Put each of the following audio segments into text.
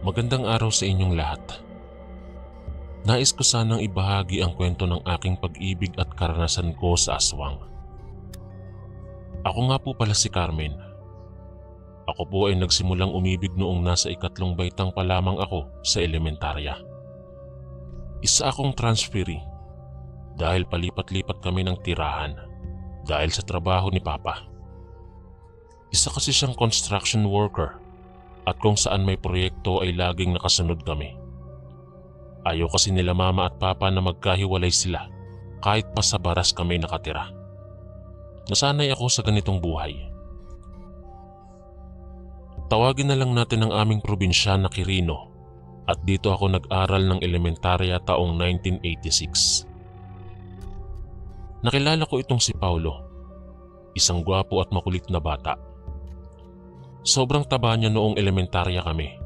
Magandang araw sa inyong lahat. Nais ko sanang ibahagi ang kwento ng aking pag-ibig at karanasan ko sa aswang. Ako nga po pala si Carmen. Ako po ay nagsimulang umibig noong nasa ikatlong baitang pa lamang ako sa elementarya. Isa akong transferee dahil palipat-lipat kami ng tirahan dahil sa trabaho ni Papa. Isa kasi siyang construction worker at kung saan may proyekto ay laging nakasunod kami. Ayaw kasi nila Mama at Papa na magkahiwalay sila kahit pa sa baras kami nakatira. Nasanay ako sa ganitong buhay. Tawagin na lang natin ang aming probinsya na Quirino at dito ako nag-aral ng elementarya taong 1986. Nakilala ko itong si Paulo, isang gwapo at makulit na bata. Sobrang taba niya noong elementarya kami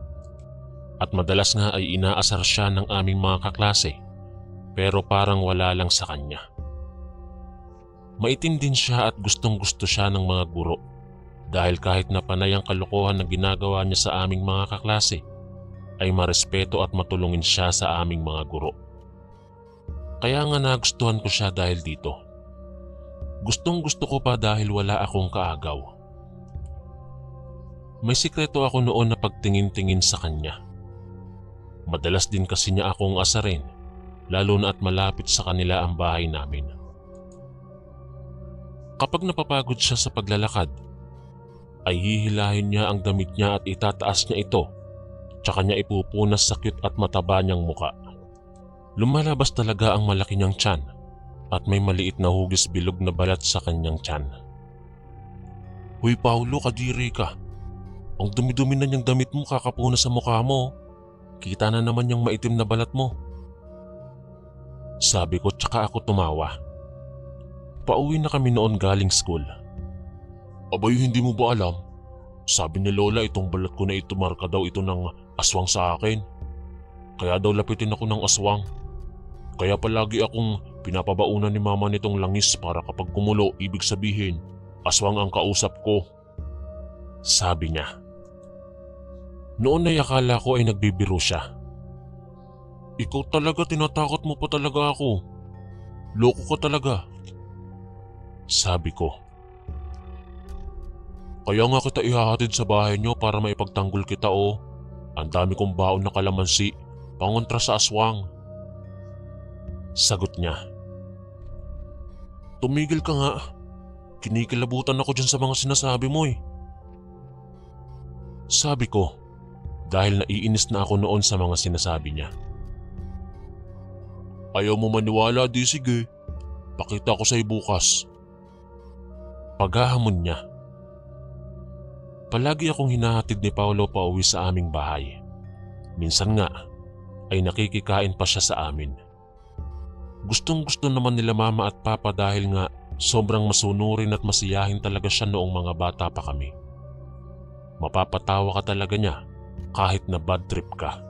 at madalas nga ay inaasar siya ng aming mga kaklase pero parang wala lang sa kanya. Maitim din siya at gustong-gusto siya ng mga guro dahil kahit na panay ang kalokohan na ginagawa niya sa aming mga kaklase ay marespeto at matulungin siya sa aming mga guro. Kaya nga nagustuhan ko siya dahil dito. Gustong-gusto ko pa dahil wala akong kaagaw. May sikreto ako noon na pagtingin-tingin sa kanya. Madalas din kasi niya akong asarin, lalo na at malapit sa kanila ang bahay namin. Kapag napapagod siya sa paglalakad, ay hihilahin niya ang damit niya at itataas niya ito, tsaka niya ipupunas sa cute at mataba niyang muka. Lumalabas talaga ang malaki niyang tiyan at may maliit na hugis bilog na balat sa kanyang tiyan. "Huy Paulo, kadiri ka. Ang dumi-dumi na niyang damit mo kakapunas sa mukha mo. Kita na naman yung maitim na balat mo." Sabi ko tsaka ako tumawa. Pauwi na kami noon galing school. "Abay, hindi mo ba alam? Sabi ni Lola itong balat ko na ito marka daw ito ng aswang sa akin. Kaya daw lapitin ako ng aswang. Kaya palagi akong pinapabaunan ni Mama nitong langis para kapag kumulo ibig sabihin aswang ang kausap ko," sabi niya. Noon ay akala ko ay nagbibiro siya. "Ikaw talaga, tinatakot mo pa talaga ako. Loko ka talaga," sabi ko. "Kaya nga kita ihahatid sa bahay niyo para maipagtanggol kita o. Ang dami kong baon na kalamansi, pangontra sa aswang," sagot niya. "Tumigil ka nga. Kinikilabutan ako dyan sa mga sinasabi mo eh," sabi ko dahil naiinis na ako noon sa mga sinasabi niya. "Ayaw mo maniwala, di sige. Pakita ko sa'yo bukas," paghahamon niya. Palagi akong hinahatid ni Paulo pauwi sa aming bahay. Minsan nga ay nakikikain pa siya sa amin. Gustong-gusto naman nila Mama at Papa dahil nga sobrang masunurin at masiyahin talaga siya noong mga bata pa kami. Mapapatawa ka talaga niya kahit na bad trip ka.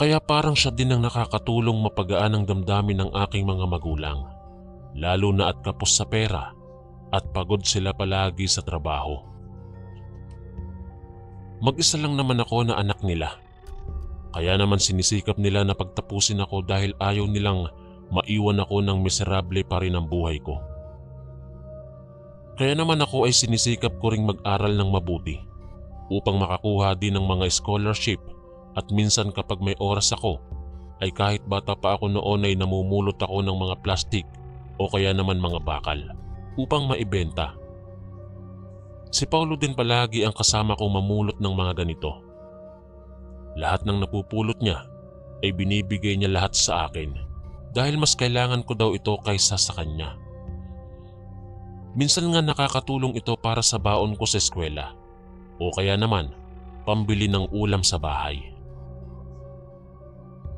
Kaya parang siya din ang nakakatulong mapagaan ang damdamin ng aking mga magulang, lalo na at kapos sa pera at pagod sila palagi sa trabaho. Mag-isa lang naman ako na anak nila. Kaya naman sinisikap nila na pagtapusin ako dahil ayaw nilang maiwan ako ng miserable pa rin ang buhay ko. Kaya naman ako ay sinisikap ko ring mag-aral ng mabuti upang makakuha din ng mga scholarship at minsan kapag may oras ako ay kahit bata pa ako noon ay namumulot ako ng mga plastic o kaya naman mga bakal upang maibenta. Si Paulo din palagi ang kasama kong mamulot ng mga ganito. Lahat ng napupulot niya ay binibigay niya lahat sa akin dahil mas kailangan ko daw ito kaysa sa kanya. Minsan nga nakakatulong ito para sa baon ko sa eskwela o kaya naman pambili ng ulam sa bahay.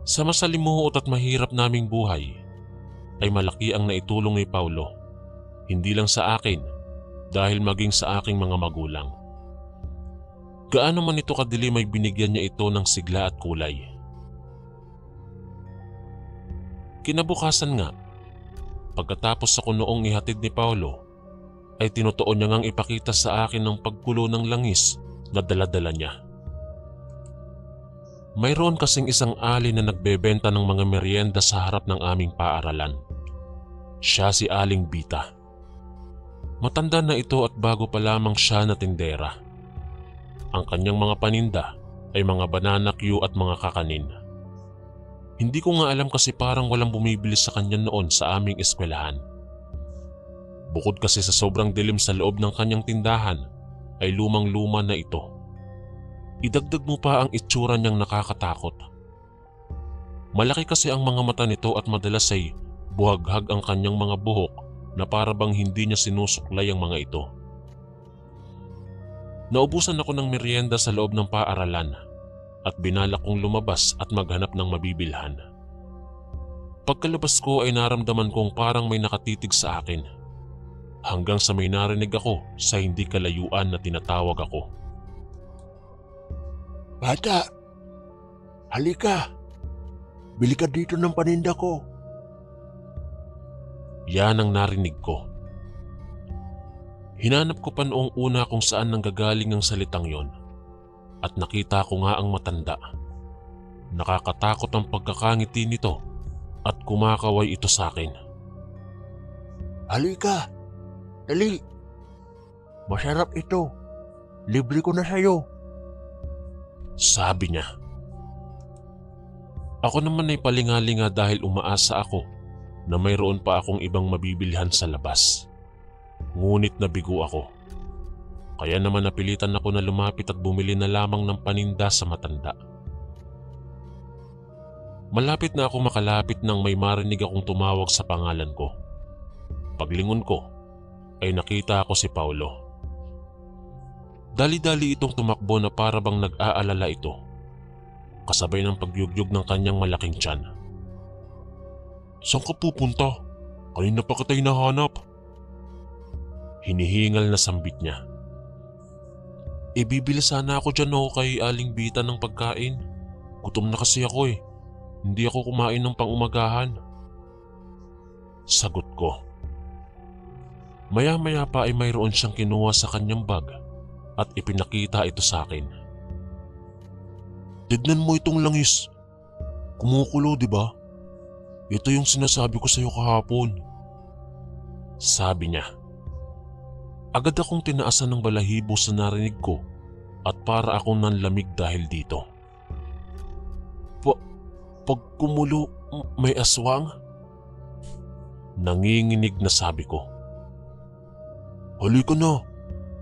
Sa masalimuot at mahirap naming buhay ay malaki ang naitulong ni Paulo, hindi lang sa akin dahil maging sa aking mga magulang. Gaano man ito kadilim ay binigyan niya ito ng sigla at kulay. Kinabukasan nga, pagkatapos ako noong ihatid ni Paulo, ay tinutuon niya ngang ipakita sa akin ng pagkulo ng langis na dala-dala niya. Mayroon kasing isang ali na nagbebenta ng mga merienda sa harap ng aming paaralan. Siya si Aling Bita. Matanda na ito at bago pa lamang siya na tindera. Ang kanyang mga paninda ay mga banana Q at mga kakanin. Hindi ko nga alam kasi parang walang bumibili sa kanya noon sa aming eskwelahan. Bukod kasi sa sobrang dilim sa loob ng kanyang tindahan, ay lumang-luma na ito. Idagdag mo pa ang itsura niyang nakakatakot. Malaki kasi ang mga mata nito at madalas ay buhaghag ang kanyang mga buhok na para bang hindi niya sinusuklay ang mga ito. Naubusan ako ng merienda sa loob ng paaralan at binalak kong lumabas at maghanap ng mabibilhan. Pagkalabas ko ay naramdaman kong parang may nakatitig sa akin. Hanggang sa may narinig ako sa hindi kalayuan na tinatawag ako. Bata, halika. Bili ka dito ng paninda ko. Yan ang narinig ko. Hinanap ko pa noong una kung saan nanggagaling ang salitang yon. At nakita ko nga ang matanda. Nakakatakot ang pagkakangiti nito at kumakaway ito sa akin. Halika, dali. Masarap ito. Libre ko na sa'yo. Sabi niya. Ako naman ay palingalinga dahil umaasa ako na mayroon pa akong ibang mabibilhan sa labas. Ngunit nabigo ako. Kaya naman napilitan ako na lumapit at bumili na lamang ng paninda sa matanda. Malapit na ako makalapit nang may marinig akong tumawag sa pangalan ko. Paglingon ko ay nakita ako si Paulo. Dali-dali itong tumakbo na para bang nag-aalala ito, kasabay ng pagyugyug ng kanyang malaking tiyan. Saan ka pupunta? Kanina pa kita'y nahanap. Hinihingal na sambit niya. Bibili sana ako dyan kay Aling Bita ng pagkain. Gutom na kasi ako eh. Hindi ako kumain ng pang-umagahan. Sagot ko. Maya-maya pa ay mayroon siyang kinuha sa kanyang bag at ipinakita ito sa akin. Tignan mo itong langis. Kumukulo, di ba? Ito yung sinasabi ko sa iyo kahapon. Sabi niya. Agad akong tinaasan ng balahibo sa narinig ko at para akong nanlamig dahil dito. Pag kumulo, may aswang? Nanginginig na sabi ko. Halika na.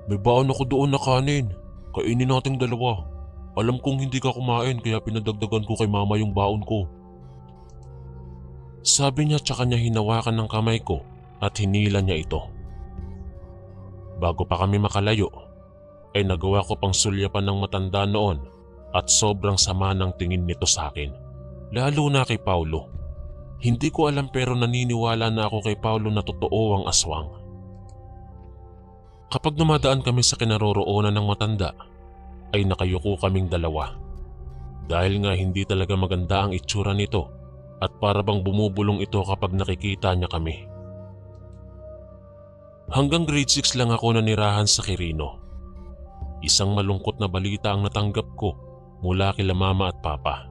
May baon ako doon na kanin. Kainin nating dalawa. Alam kong hindi ka kumain kaya pinadagdagan ko kay mama yung baon ko. Sabi niya tsaka niya hinawakan ng kamay ko at hinila niya ito. Bago pa kami makalayo, ay nagawa ko pang sulyapan ng matanda noon at sobrang sama ng tingin nito sa akin. Lalo na kay Paulo. Hindi ko alam pero naniniwala na ako kay Paulo na totoo ang aswang. Kapag dumadaan kami sa kinaroroonan ng matanda, ay nakayuko kaming dalawa. Dahil nga hindi talaga maganda ang itsura nito at para bang bumubulong ito kapag nakikita niya kami. Hanggang grade 6 lang ako nanirahan sa Quirino. Isang malungkot na balita ang natanggap ko mula kila mama at papa.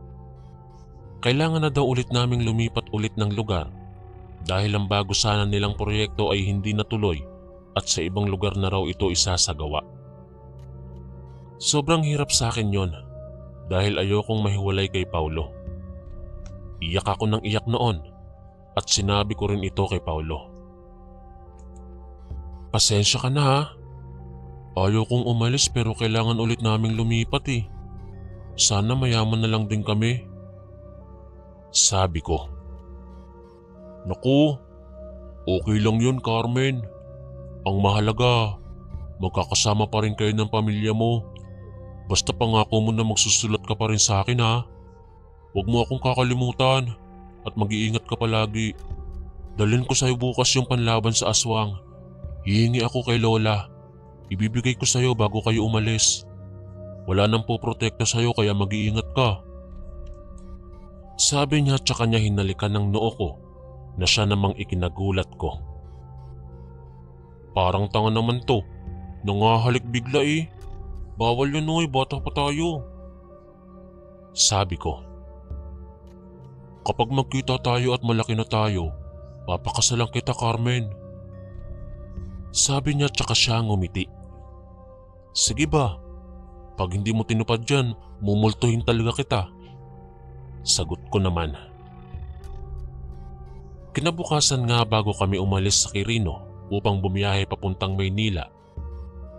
Kailangan na daw ulit naming lumipat ulit ng lugar dahil ang bago sana nilang proyekto ay hindi natuloy at sa ibang lugar na raw ito isasagawa. Sobrang hirap sa akin yon dahil ayokong mahiwalay kay Paulo. Iyak ako ng iyak noon at sinabi ko rin ito kay Paulo. Pasensya ka na ha. Ayaw kong umalis pero kailangan ulit naming lumipat eh. Sana mayaman na lang din kami. Sabi ko. Naku, okay lang yun Carmen. Ang mahalaga, magkakasama pa rin kayo ng pamilya mo. Basta pangako mo na magsusulat ka pa rin sa akin ha. Huwag mo akong kakalimutan at mag-iingat ka palagi. Dalhin ko sa'yo bukas yung panlaban sa aswang. Hihingi ako kay Lola. Ibibigay ko sa'yo bago kayo umalis. Wala nang poprotekta sa'yo kaya mag-iingat ka. Sabi niya tsaka niya hinalikan ng noo ko na siya namang ikinagulat ko. Parang tanga naman to. Nangahalik bigla eh. Bawal yun bata pa tayo. Sabi ko, kapag magkita tayo at malaki na tayo, papakasalan kita, Carmen. Sabi niya tsaka siya ngumiti. Sige ba? Pag hindi mo tinupad yan, mumultuhin talaga kita. Sagot ko naman. Kinabukasan nga bago kami umalis sa Quirino upang bumiyahe papuntang Maynila,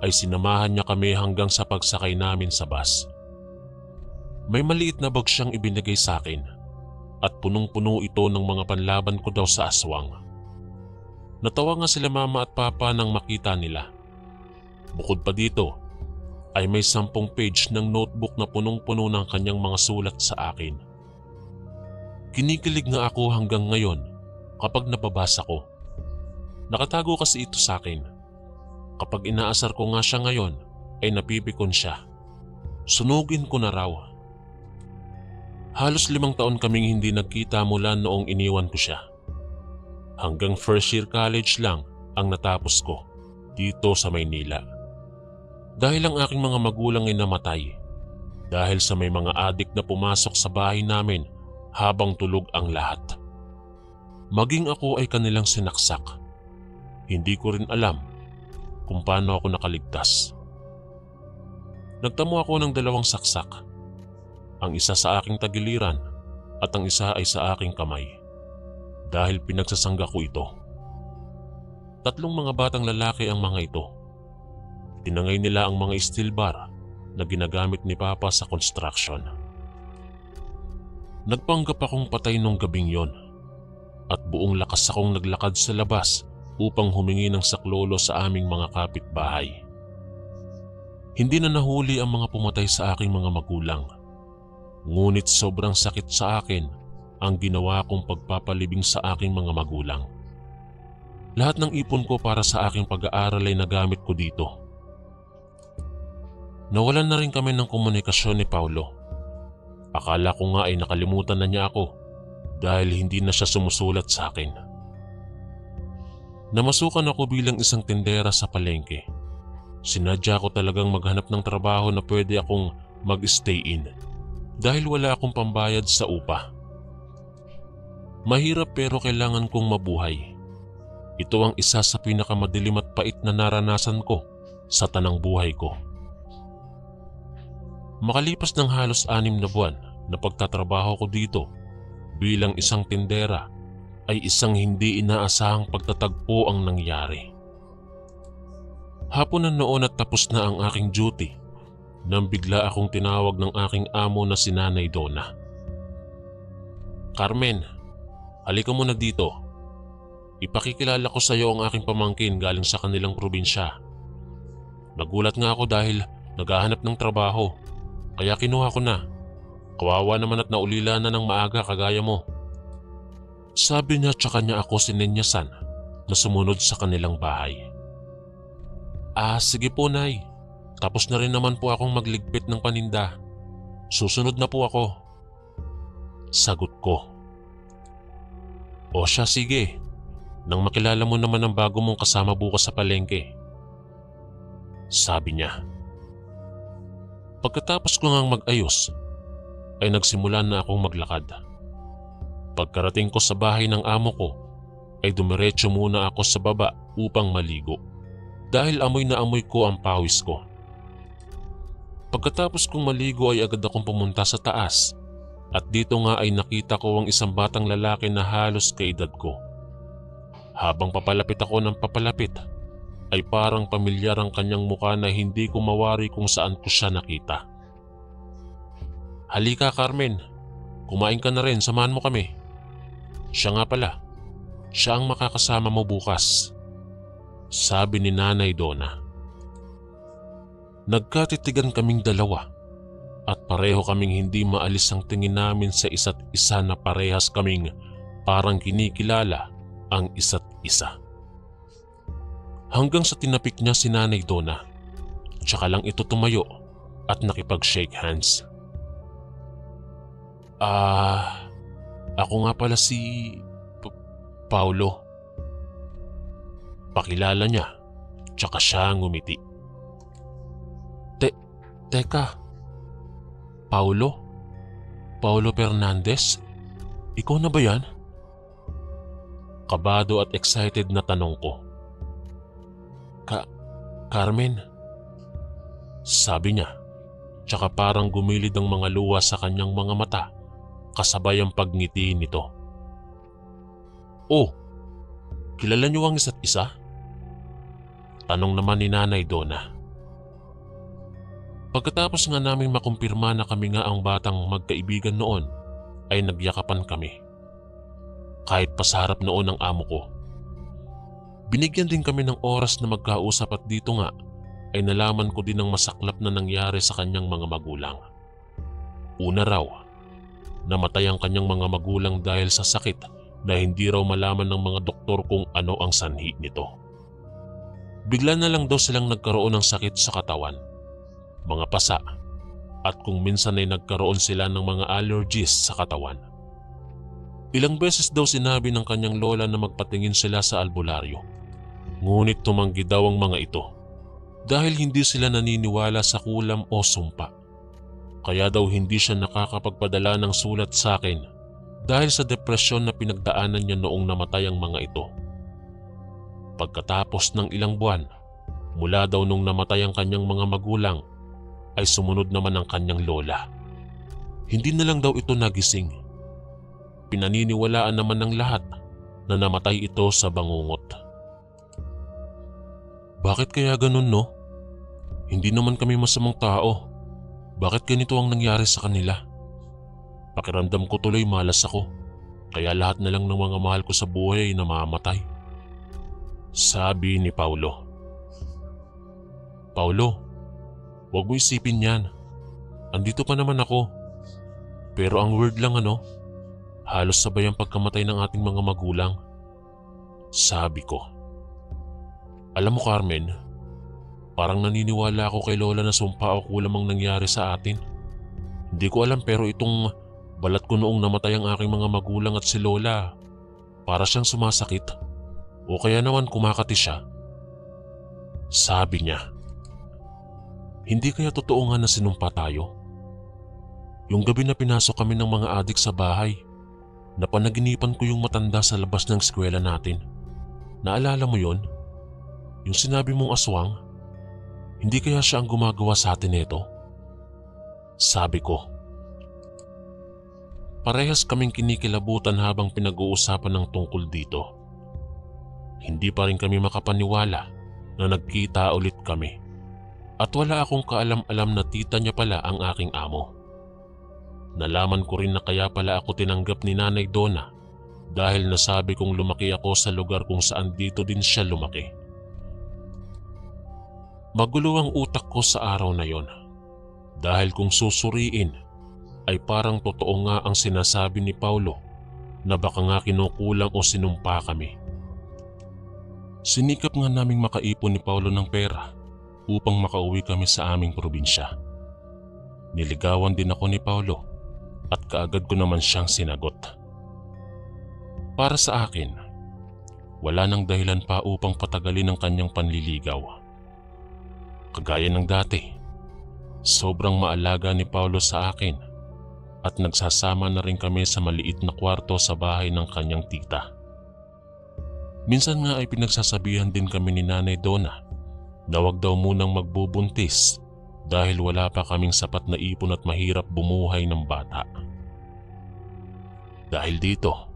ay sinamahan niya kami hanggang sa pagsakay namin sa bus. May maliit na bag siyang ibinigay sa akin at punong-puno ito ng mga panlaban ko daw sa aswang. Natawa nga sila mama at papa nang makita nila. Bukod pa dito, ay may 10 page ng notebook na punong-puno ng kanyang mga sulat sa akin. Kinikilig nga ako hanggang ngayon kapag nababasa ko. Nakatago kasi ito sa akin. Kapag inaasar ko nga siya ngayon, ay napipikon siya. Sunugin ko na raw. Halos 5 taon kaming hindi nagkita mula noong iniwan ko siya. Hanggang first year college lang ang natapos ko dito sa Maynila. Dahil ang aking mga magulang ay namatay dahil sa may mga adik na pumasok sa bahay namin habang tulog ang lahat. Maging ako ay kanilang sinaksak. Hindi ko rin alam kung paano ako nakaligtas. Nagtamo ako ng 2 saksak. Ang isa sa aking tagiliran at ang isa ay sa aking kamay. Dahil pinagsasangga ko ito. 3 mga batang lalaki ang mga ito. Tinangay nila ang mga steel bar na ginagamit ni Papa sa construction. Nagpanggap akong patay nung gabing yon at buong lakas akong naglakad sa labas upang humingi ng saklolo sa aming mga kapitbahay. Hindi na nahuli ang mga pumatay sa aking mga magulang. Ngunit sobrang sakit sa akin ang ginawa kong pagpapalibing sa aking mga magulang. Lahat ng ipon ko para sa aking pag-aaral ay nagamit ko dito. Nawalan na rin kami ng komunikasyon ni Paulo. Akala ko nga ay nakalimutan na niya ako dahil hindi na siya sumusulat sa akin. Namasukan ako bilang isang tindera sa palengke. Sinadya ko talagang maghanap ng trabaho na pwede akong mag-stay in dahil wala akong pambayad sa upa. Mahirap pero kailangan kong mabuhay. Ito ang isa sa pinakamadilim at pait na naranasan ko sa tanang buhay ko. Makalipas ng halos 6 na buwan na pagtatrabaho ko dito bilang isang tindera, ay isang hindi inaasahang pagtatagpo ang nangyari. Hapon na noon at tapos na ang aking duty nang bigla akong tinawag ng aking amo na si Nanay Donna. Carmen, halika muna dito. Ipakikilala ko sa iyo ang aking pamangkin galing sa kanilang probinsya. Nagulat nga ako dahil naghahanap ng trabaho, kaya kinuha ko na. Kawawa naman at naulila na ng maaga kagaya mo. Sabi niya tsaka niya ako sininyasan na sumunod sa kanilang bahay. Sige po Nay. Tapos na rin naman po akong magligpit ng paninda. Susunod na po ako. Sagot ko. O siya, sige. Nang makilala mo naman ang bago mong kasama bukas sa palengke. Sabi niya. Pagkatapos ko ngang mag-ayos, ay nagsimula na akong maglakad. Pagkarating ko sa bahay ng amo ko, ay dumiretso muna ako sa baba upang maligo. Dahil amoy na amoy ko ang pawis ko. Pagkatapos kong maligo ay agad akong pumunta sa taas at dito nga ay nakita ko ang isang batang lalaki na halos kaedad ko. Habang papalapit ako ng papalapit ay parang pamilyar ang kanyang mukha na hindi ko mawari kung saan ko siya nakita. Halika Carmen, kumain ka na rin, samahan mo kami. Siya nga pala, siya ang makakasama mo bukas. Sabi ni Nanay Donna. Nagkatitigan kaming dalawa at pareho kaming hindi maalis ang tingin namin sa isa't isa na parehas kaming parang kinikilala ang isa't isa. Hanggang sa tinapik niya si Nanay Donna, tsaka lang ito tumayo at nakipag-shake hands. Ako nga pala si Paulo. Pakilala niya, tsaka siya ngumiti. Teka, Paulo? Paulo Fernandez? Ikaw na ba yan? Kabado at excited na tanong ko. Carmen? Sabi niya, tsaka parang gumilid ang mga luha sa kanyang mga mata kasabay ang pagngiti nito. Oh, kilala niyo ang isa't isa? Tanong naman ni Nanay Donna. Pagkatapos nga naming makumpirma na kami nga ang batang magkaibigan noon, ay nagyakapan kami. Kahit pasarap noon ang amo ko. Binigyan din kami ng oras na magkausap at dito nga ay nalaman ko din ang masaklap na nangyari sa kanyang mga magulang. Una raw, namatay ang kanyang mga magulang dahil sa sakit na hindi raw malaman ng mga doktor kung ano ang sanhi nito. Bigla na lang daw silang nagkaroon ng sakit sa katawan, mga pasa, at kung minsan ay nagkaroon sila ng mga allergies sa katawan. Ilang beses daw sinabi ng kanyang lola na magpatingin sila sa albularyo. Ngunit tumanggi daw ang mga ito dahil hindi sila naniniwala sa kulam o sumpa. Kaya daw hindi siya nakakapagpadala ng sulat sa akin dahil sa depresyon na pinagdaanan niya noong namatay ang mga ito. Pagkatapos ng ilang buwan, mula daw nung namatay ang kanyang mga magulang, ay sumunod naman ang kanyang lola. Hindi na lang daw ito nagising. Pinaniniwalaan naman ng lahat na namatay ito sa bangungot. Bakit kaya ganun, no? Hindi naman kami masamang tao. Bakit ganito ang nangyari sa kanila? Pakiramdam ko tuloy malas ako, kaya lahat na lang ng mga mahal ko sa buhay ay namamatay. Sabi ni Paulo. Paulo, huwag mo isipin yan. Andito pa naman ako. Pero ang weird lang halos sabay ang pagkamatay ng ating mga magulang. Sabi ko. Alam mo Carmen, parang naniniwala ako kay Lola na sumpa o kulam ang nangyari sa atin. Hindi ko alam pero itong balat ko noong namatay ang aking mga magulang at si Lola, para siyang sumasakit o kaya naman kumakati siya. Sabi niya. Hindi kaya totoo nga na sinumpa tayo? Yung gabi na pinasok kami ng mga adik sa bahay, napanaginipan ko yung matanda sa labas ng eskwela natin. Naalala mo yon? Yung sinabi mong aswang, hindi kaya siya ang gumagawa sa atin nito? Sabi ko. Parehas kaming kinikilabutan habang pinag-uusapan ng tungkol dito. Hindi pa rin kami makapaniwala na nagkita ulit kami. At wala akong kaalam-alam na tita niya pala ang aking amo. Nalaman ko rin na kaya pala ako tinanggap ni Nanay Donna dahil nasabi kong lumaki ako sa lugar kung saan dito din siya lumaki. Magulo ang utak ko sa araw na yon dahil kung susuriin ay parang totoo nga ang sinasabi ni Paulo na baka nga kinukulang o sinumpa kami. Sinikap nga naming makaipon ni Paulo ng pera upang makauwi kami sa aming probinsya. Niligawan din ako ni Paulo at kaagad ko naman siyang sinagot. Para sa akin, wala nang dahilan pa upang patagalin ang kanyang panliligaw. Kagaya ng dati, sobrang maalaga ni Paulo sa akin at nagsasama na rin kami sa maliit na kwarto sa bahay ng kanyang tita. Minsan nga ay pinagsasabihan din kami ni Nanay Donna na wag daw munang magbubuntis dahil wala pa kaming sapat na ipon at mahirap bumuhay ng bata. Dahil dito,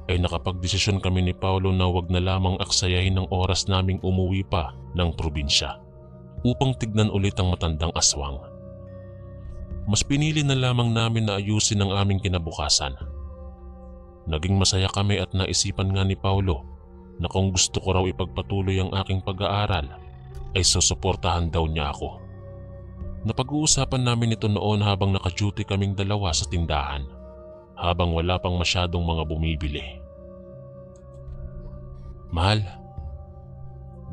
ay nakapagdesisyon kami ni Paulo na wag na lamang aksayahin ng oras naming umuwi pa ng probinsya upang tignan ulit ang matandang aswang. Mas pinili na lamang namin na ayusin ang aming kinabukasan. Naging masaya kami at naisipan nga ni Paulo na kung gusto ko raw ipagpatuloy ang aking pag-aaral ay susuportahan daw niya ako. Napag-uusapan namin ito noon habang naka-duty kaming dalawa sa tindahan habang wala pang masyadong mga bumibili. Mahal,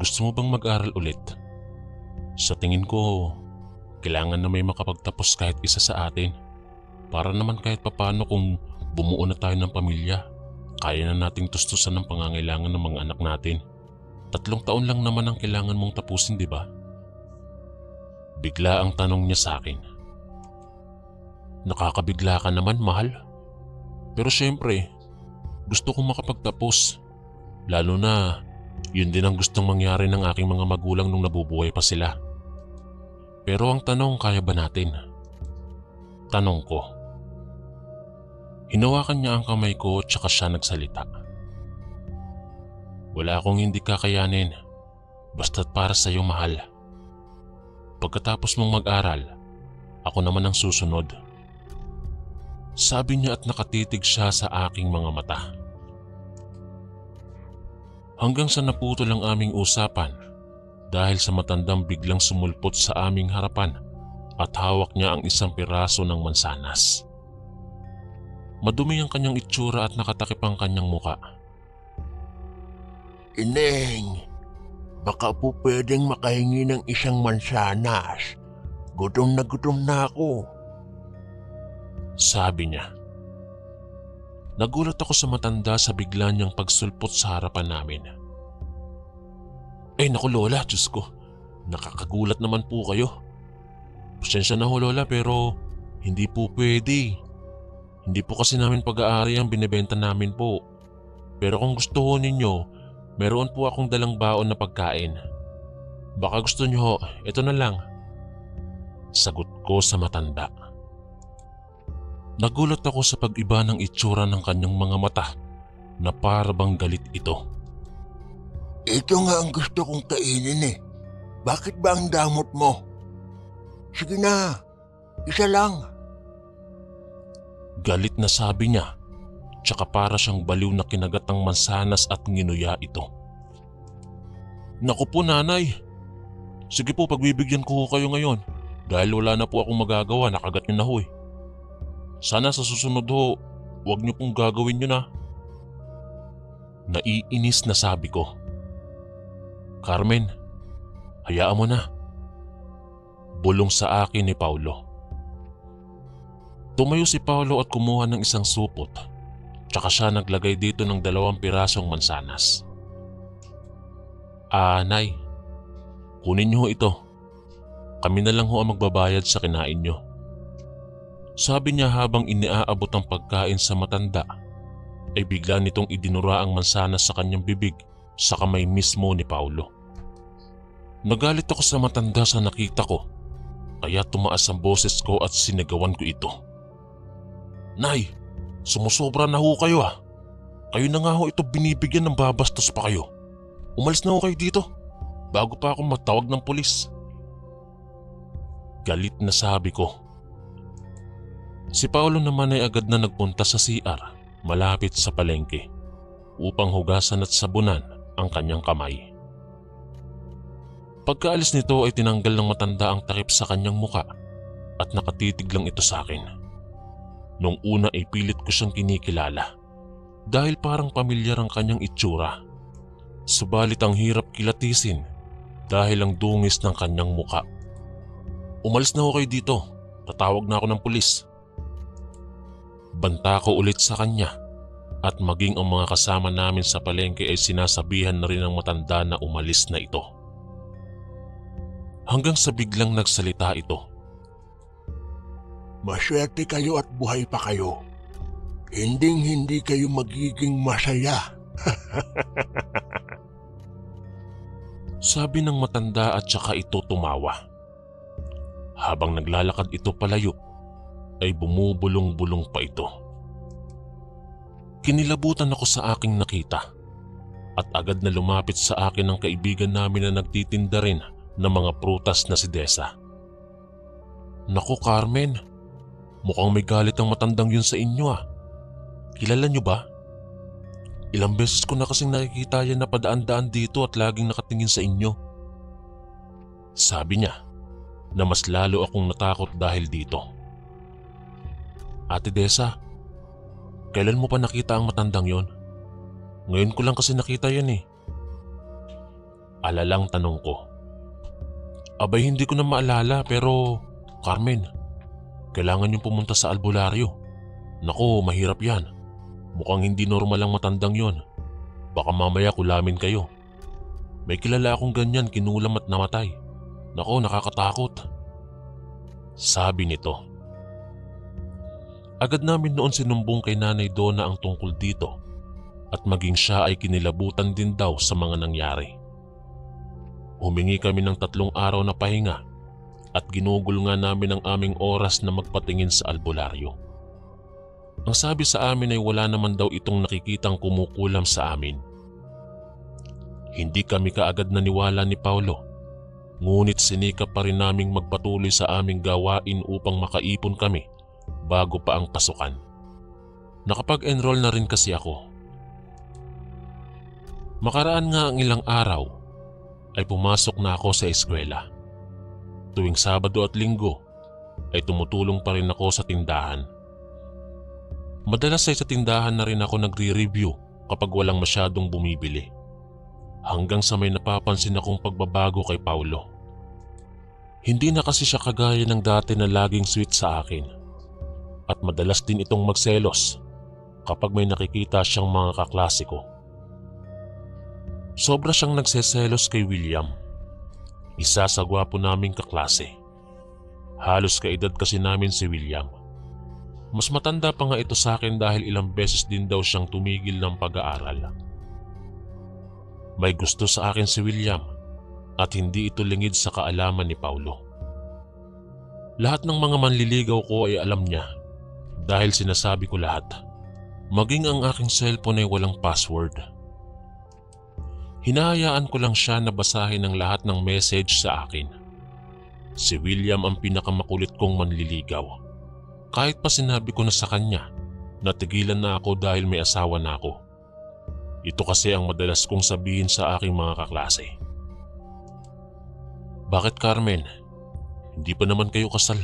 gusto mo bang mag-aral ulit? Sa tingin ko, kailangan na may makapagtapos kahit isa sa atin para naman kahit papano kung bumuo na tayo ng pamilya, kaya na nating tustusan ng pangangailangan ng mga anak natin. 3 taon lang naman ang kailangan mong tapusin, di ba? Bigla ang tanong niya sa akin. Nakakabigla ka naman, mahal. Pero syempre, gusto kong makapagtapos. Lalo na, yun din ang gustong mangyari ng aking mga magulang nung nabubuhay pa sila. Pero ang tanong, kaya ba natin? Tanong ko. Hinawakan niya ang kamay ko at saka siya nagsalita. Wala akong hindi kakayanin, basta't para sa iyo, mahal. Pagkatapos mong mag-aral, ako naman ang susunod. Sabi niya at nakatitig siya sa aking mga mata. Hanggang sa naputol ang aming usapan dahil sa matandang biglang sumulpot sa aming harapan at hawak niya ang isang piraso ng mansanas. Madumi ang kanyang itsura at nakatakip ang kanyang muka. Ineng, baka po pwedeng makahingi ng isang mansanas. Gutom na ako. Sabi niya. Nagulat ako sa matanda sa bigla niyang pagsulpot sa harapan namin. Ay naku Lola, Diyos ko. Nakakagulat naman po kayo. Pasensya na ho Lola pero hindi po pwede. Hindi po kasi namin pag-aari ang binibenta namin po. Pero kung gusto ho ninyo, meron po akong dalang baon na pagkain. Baka gusto niyo ho, ito na lang. Sagot ko sa matanda. Nagulat ako sa pag-iba ng itsura ng kanyang mga mata na para bang galit ito. Ito nga ang gusto kong kainin eh. Bakit ba ang damot mo? Sige na, isa lang. Galit na sabi niya, tsaka para siyang baliw na kinagat ang mansanas at nginuya ito. Naku po nanay, sige po pagbibigyan ko kayo ngayon dahil wala na po akong magagawa, nakagat niyo na ho eh. Sana sa susunod ho, huwag niyo pong gagawin yun ha. Naiinis na sabi ko. Carmen, hayaan mo na. Bulong sa akin ni Paulo. Tumayo si Paulo at kumuha ng isang supot. Tsaka siya naglagay dito ng 2 pirasong mansanas. Nay, kunin niyo ho ito. Kami na lang ho ang magbabayad sa kinain niyo. Sabi niya habang iniaabot ang pagkain sa matanda, ay bigla nitong idinura ang mansanas sa kanyang bibig sa kamay mismo ni Paulo. Nagalit ako sa matanda sa nakita ko, kaya tumaas ang boses ko at sinigawan ko ito. Nay, sumusobra na ho kayo ah. Kayo na nga ho ito binibigyan ng babastos pa kayo. Umalis na ho kayo dito, bago pa akong magtawag ng pulis. Galit na sabi ko. Si Paulo naman ay agad na nagpunta sa CR malapit sa palengke upang hugasan at sabunan ang kanyang kamay. Pagkaalis nito ay tinanggal ng matanda ang takip sa kanyang muka at nakatitig lang ito sa akin. Nung una ay pilit ko siyang kinikilala dahil parang pamilyar ang kanyang itsura. Subalit ang hirap kilatisin dahil ang dungis ng kanyang muka. Umalis na ho kayo dito, tatawag na ako ng pulis. Banta ko ulit sa kanya at maging ang mga kasama namin sa palengke ay sinasabihan na rin ng matanda na umalis na ito. Hanggang sa biglang nagsalita ito. Maswerte kayo at buhay pa kayo. Hindi kayo magiging masaya. Sabi ng matanda at saka ito tumawa. Habang naglalakad ito palayo, ay bumubulong-bulong pa ito. Kinilabutan ako sa aking nakita at agad na lumapit sa akin ang kaibigan namin na nagtitinda rin ng mga prutas na si Desa. Naku Carmen, mukhang may galit ang matandang yun sa inyo ah. Kilala niyo ba? Ilang beses ko na kasing nakikita yan na padaan-daan dito at laging nakatingin sa inyo. Sabi niya na mas lalo akong natakot dahil dito. Ate Desa, kailan mo pa nakita ang matandang yon? Ngayon ko lang kasi nakita yan eh. Alalang tanong ko. Abay hindi ko na maalala pero Carmen, kailangan niyong pumunta sa albularyo. Naku, mahirap yan. Mukhang hindi normal ang matandang yon. Baka mamaya kulamin kayo. May kilala akong ganyan, kinulam at namatay. Naku, nakakatakot. Sabi nito. Agad namin noon sinumbong kay Nanay Donna ang tungkol dito at maging siya ay kinilabutan din daw sa mga nangyari. Humingi kami ng 3 araw na pahinga at ginugol nga namin ang aming oras na magpatingin sa albularyo. Ang sabi sa amin ay wala naman daw itong nakikitang kumukulam sa amin. Hindi kami kaagad naniwala ni Paulo, ngunit sinikap pa rin naming magpatuloy sa aming gawain upang makaipon kami bago pa ang pasukan. Nakapag-enroll na rin kasi ako. Makaraan nga ang ilang araw ay pumasok na ako sa eskwela. Tuwing Sabado at Linggo ay tumutulong pa rin ako sa tindahan. Madalas ay sa tindahan na rin ako nagre-review kapag walang masyadong bumibili. Hanggang sa may napapansin akong pagbabago kay Paulo. Hindi na kasi siya kagaya ng dati na laging sweet sa akin. At madalas din itong magselos kapag may nakikita siyang mga kaklase ko. Sobra siyang nagseselos kay William. Isa sa gwapo naming kaklase. Halos kaedad kasi namin si William. Mas matanda pa nga ito sa akin dahil ilang beses din daw siyang tumigil ng pag-aaral. May gusto sa akin si William at hindi ito lingid sa kaalaman ni Paulo. Lahat ng mga manliligaw ko ay alam niya dahil sinasabi ko lahat. Maging ang aking cellphone ay walang password. Hinahayaan ko lang siya na basahin ang lahat ng message sa akin. Si William ang pinakamakulit kong manliligaw. Kahit pa sinabi ko na sa kanya, natigilan na ako dahil may asawa na ako. Ito kasi ang madalas kong sabihin sa aking mga kaklase. Bakit Carmen? Hindi pa naman kayo kasal,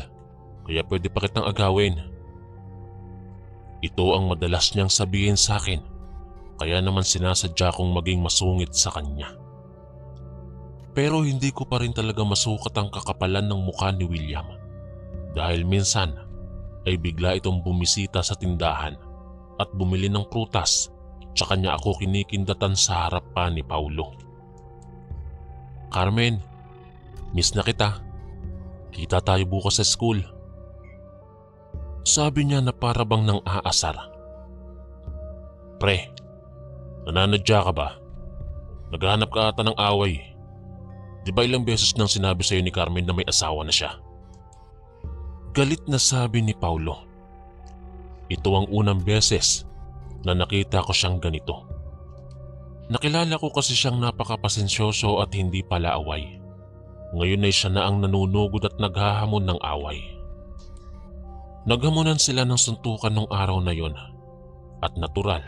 kaya pwede pa kitang agawin. Ito ang madalas niyang sabihin sa akin, kaya naman sinasadya kong maging masungit sa kanya. Pero hindi ko pa rin talaga masukat ang kakapalan ng mukha ni William. Dahil minsan ay bigla itong bumisita sa tindahan at bumili ng prutas. Tsaka niya ako kinikindatan sa harap pa ni Paulo. Carmen, miss na kita. Kita tayo bukas sa school. Sabi niya na para bang nang aasar. Pre, nananadya ka ba? Naghahanap ka ata ng away. Di ba ilang beses nang sinabi sa'yo ni Carmen na may asawa na siya? Galit na sabi ni Paulo. Ito ang unang beses na nakita ko siyang ganito. Nakilala ko kasi siyang napakapasensyoso at hindi pala away. Ngayon ay siya na ang nanunugod at naghahamon ng away. Naghamunan sila ng suntukan nung araw na yon. At natural,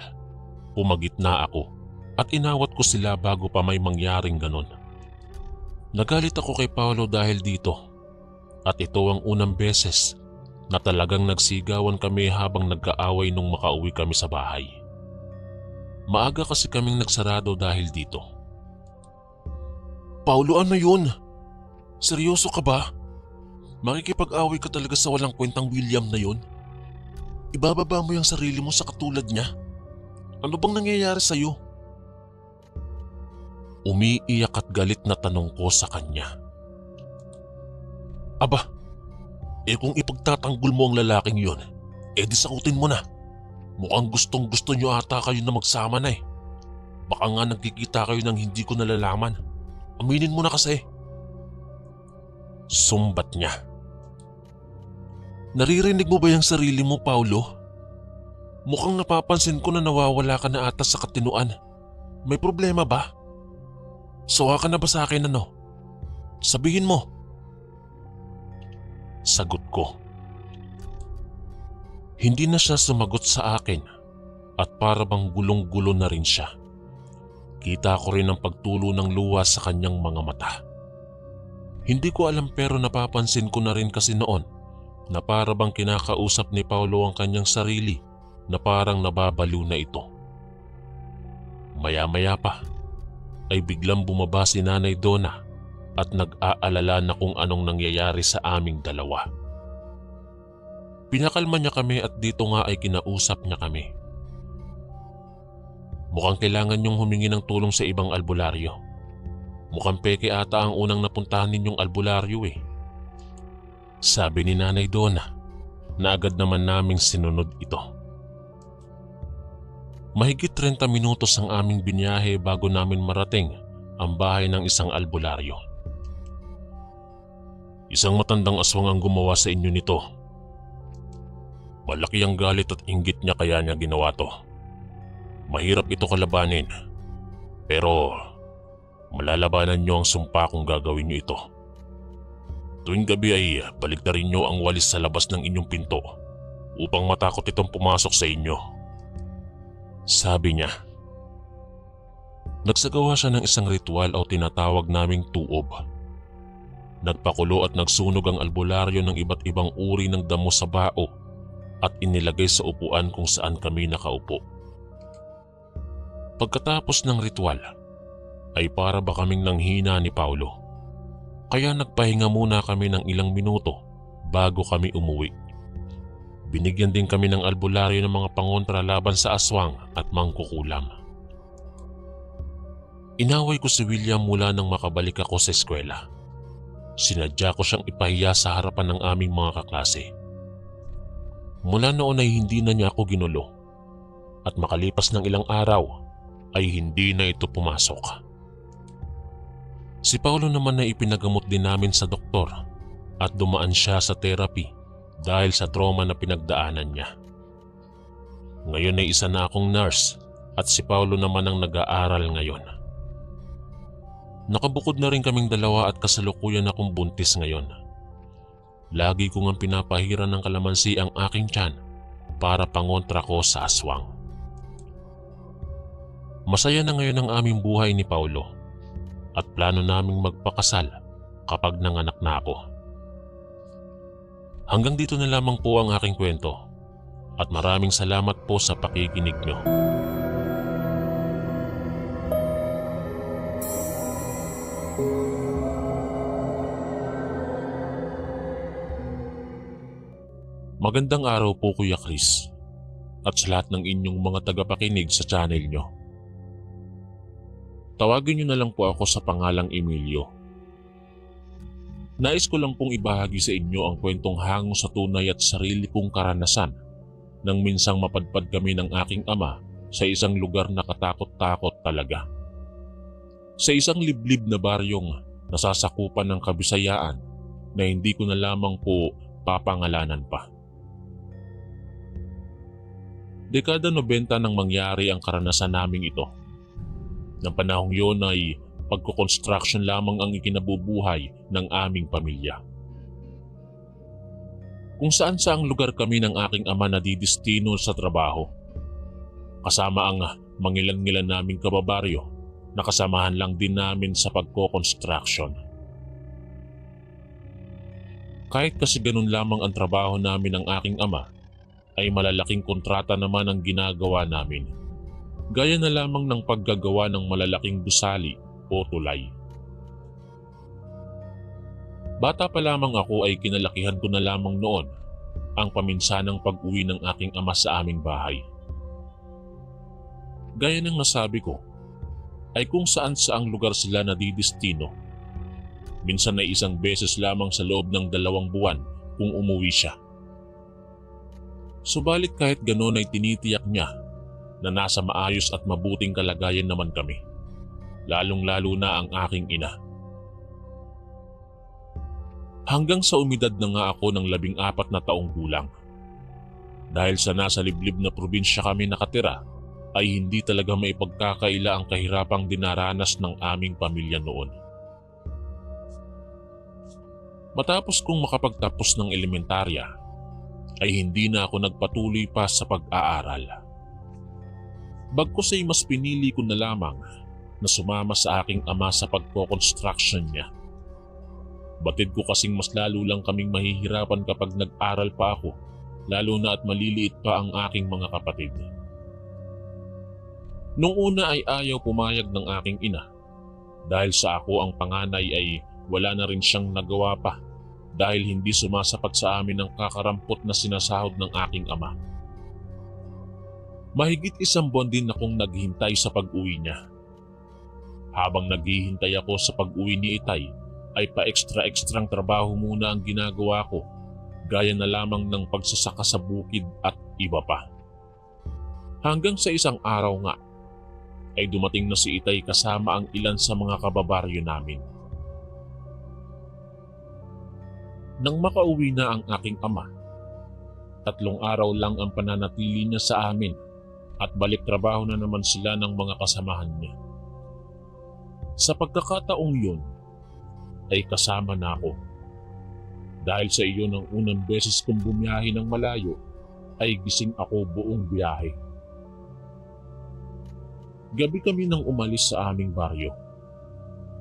pumagitna ako at inawat ko sila bago pa may mangyaring ganon. Nagalit ako kay Paulo dahil dito. At ito ang unang beses na talagang nagsigawan kami habang nagkaaway nung makauwi kami sa bahay. Maaga kasi kaming nagsarado dahil dito. Paulo, ano yun? Seryoso ka ba? Makikipag-away ka talaga sa walang kwentang William na yun? Ibababa mo yung sarili mo sa katulad niya? Ano bang nangyayari sa'yo? Umiiyak at galit na tanong ko sa kanya. Aba, kung ipagtatanggol mo ang lalaking yun, di sakutin mo na. Mukhang gustong gusto nyo ata kayo na magsama na Baka nga nagkikita kayo ng hindi ko nalalaman. Aminin mo na kasi. Sumbat niya. Naririnig mo ba yung sarili mo, Paulo? Mukhang napapansin ko na nawawala ka na ata sa katinuan. May problema ba? Sawa ka na ba sa akin ano? Sabihin mo. Sagot ko. Hindi na siya sumagot sa akin at para bang gulong-gulo na rin siya. Kita ko rin ang pagtulo ng luha sa kanyang mga mata. Hindi ko alam pero napapansin ko na rin kasi noon na para bang kinakausap ni Paulo ang kanyang sarili na parang nababaliw na ito. Maya-maya pa ay biglang bumaba si Nanay Donna at nag-aalala na kung anong nangyayari sa aming dalawa. Pinakalma niya kami at dito nga ay kinausap niya kami. Mukhang kailangan niyong humingi ng tulong sa ibang albularyo. Mukhang peke ata ang unang napuntahan ninyong albularyo Sabi ni Nanay Donna na agad naman naming sinunod ito. Mahigit 30 minutos ang aming binyahe bago namin marating ang bahay ng isang albularyo. Isang matandang aswang ang gumawa sa inyo nito. Malaki ang galit at inggit niya kaya niya ginawa to. Mahirap ito kalabanin, pero malalabanan niyo ang sumpa kung gagawin niyo ito. Tuwing gabi ay baliktarin niyo ang walis sa labas ng inyong pinto upang matakot itong pumasok sa inyo. Sabi niya. Nagsagawa siya ng isang ritual o tinatawag naming tuob. Nagpakulo at nagsunog ang albularyo ng iba't ibang uri ng damo sa bao at inilagay sa upuan kung saan kami nakaupo. Pagkatapos ng ritual, ay para ba kaming nanghina ni Paulo. Kaya nagpahinga muna kami ng ilang minuto bago kami umuwi. Binigyan din kami ng albularyo ng mga pangontra laban sa aswang at mangkukulam. Inaway ko si William mula nang makabalik ako sa eskwela. Sinadya ko siyang ipahiya sa harapan ng aming mga kaklase. Mula noon ay hindi na niya ako ginulo at makalipas ng ilang araw ay hindi na ito pumasok. Si Paulo naman ay ipinagamot din namin sa doktor at dumaan siya sa therapy dahil sa trauma na pinagdaanan niya. Ngayon ay isa na akong nurse at si Paulo naman ang nag-aaral ngayon. Nakabukod na rin kaming dalawa at kasalukuyan akong buntis ngayon. Lagi ko ngang pinapahiran ng kalamansi ang aking tiyan para pangontra ko sa aswang. Masaya na ngayon ang aming buhay ni Paulo at plano naming magpakasal kapag nanganak na ako. Hanggang dito na lamang po ang aking kwento at maraming salamat po sa pakikinig nyo. Magandang araw po Kuya Chris at sa lahat ng inyong mga tagapakinig sa channel nyo. Tawagin nyo na lang po ako sa pangalang Emilio. Nais ko lang pong ibahagi sa inyo ang kwentong hango sa tunay at sarili kong karanasan nang minsang mapadpad kami ng aking ama sa isang lugar na katakot-takot talaga. Sa isang liblib na baryong nasasakupan ng Kabisayaan na hindi ko na lamang po papangalanan pa. Dekada 90 nang mangyari ang karanasan naming ito. Ng panahong yun ay pagko-construction lamang ang ikinabubuhay ng aming pamilya. Kung saan saang lugar kami ng aking ama na didestino sa trabaho. Kasama ang mangilan-ngilan naming kababaryo na kasamahan lang din namin sa pagko-construction. Kahit kasi ganun lamang ang trabaho namin ng aking ama, ay malalaking kontrata naman ang ginagawa namin. Gaya na lamang ng paggagawa ng malalaking gusali o tulay. Bata pa lamang ako ay kinalakihan ko na lamang noon ang paminsanang pag-uwi ng aking ama sa aming bahay. Gaya ng nasabi ko, ay kung saan saang lugar sila nadidestino. Minsan ay isang beses lamang sa loob ng 2 buwan kung umuwi siya. Subalit kahit ganoon ay tinitiyak niya na nasa maayos at mabuting kalagayan naman kami, lalong-lalo na ang aking ina. Hanggang sa umidad na nga ako ng 14 na taong gulang. Dahil sa nasa liblib na probinsya kami nakatira, ay hindi talaga maipagkakaila ang kahirapang dinaranas ng aming pamilya noon. Matapos kong makapagtapos ng elementarya, ay hindi na ako nagpatuloy pa sa pag-aaral. Bagkus ay mas pinili ko na lamang na sumama sa aking ama sa pagko-construction niya. Batid ko kasing mas lalo lang kaming mahihirapan kapag nag-aral pa ako, lalo na at maliliit pa ang aking mga kapatid. Nung una ay ayaw pumayag ng aking ina. Dahil sa ako ang panganay ay wala na rin siyang nagawa pa dahil hindi sumasapat sa amin ang kakarampot na sinasahod ng aking ama. Mahigit 1 buwan din akong naghintay sa pag-uwi niya. Habang naghihintay ako sa pag-uwi ni Itay, ay pa-extra-extrang trabaho muna ang ginagawa ko gaya na lamang ng pagsasaka sa bukid at iba pa. Hanggang sa isang araw nga, ay dumating na si Itay kasama ang ilan sa mga kababaryo namin. Nang makauwi na ang aking ama, 3 araw lang ang pananatili niya sa amin at balik trabaho na naman sila ng mga kasamahan niya. Sa pagkakataong yun, ay kasama na ako. Dahil sa iyon ang unang beses kong bumiyahe ng malayo, ay gising ako buong biyahe. Gabi kami nang umalis sa aming baryo